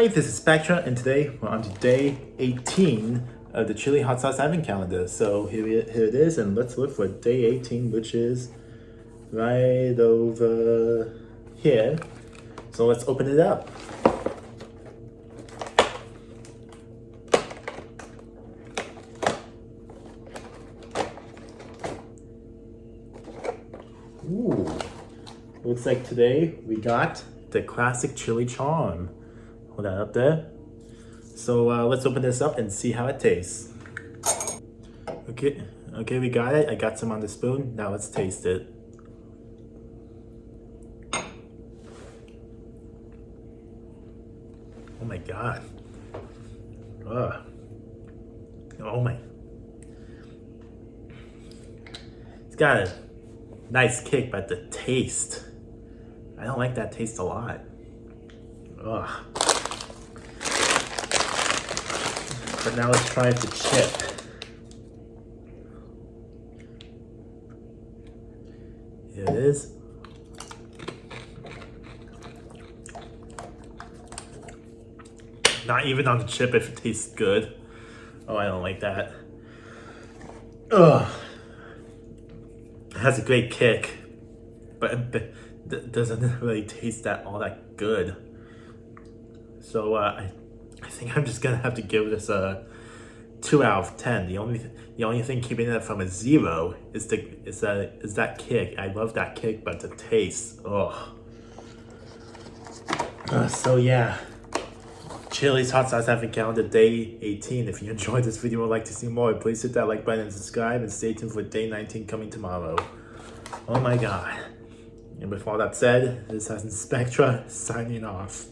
Hi, this is Spectra, and today we're on to day 18 of the Chili Hot Sauce Advent Calendar. So here it is, and let's look for day 18, which is right over here. So let's open it up. Ooh, looks like today we got the classic chili charm. Hold that up there. So let's open this up and see how it tastes. Okay, we got it. I got some on the spoon. Now let's taste it. Oh my god. Ugh. Oh my. It's got a nice kick, but the taste, I don't like that taste a lot. Ugh. But now let's try the chip. Here it is. Not even on the chip if it tastes good. Oh, I don't like that. Ugh. It has a great kick, but it doesn't really taste all that good. So I think I'm just gonna have to give this a 2 out of 10. The only thing keeping it from a 0 is that kick. I love that kick, but the taste, ugh. So yeah, Chili's Hot Sauce Advent Calendar day 18. If you enjoyed this video and would like to see more, please hit that like button and subscribe, and stay tuned for day 19 coming tomorrow. Oh my god. And with all that said, this has been Spectra signing off.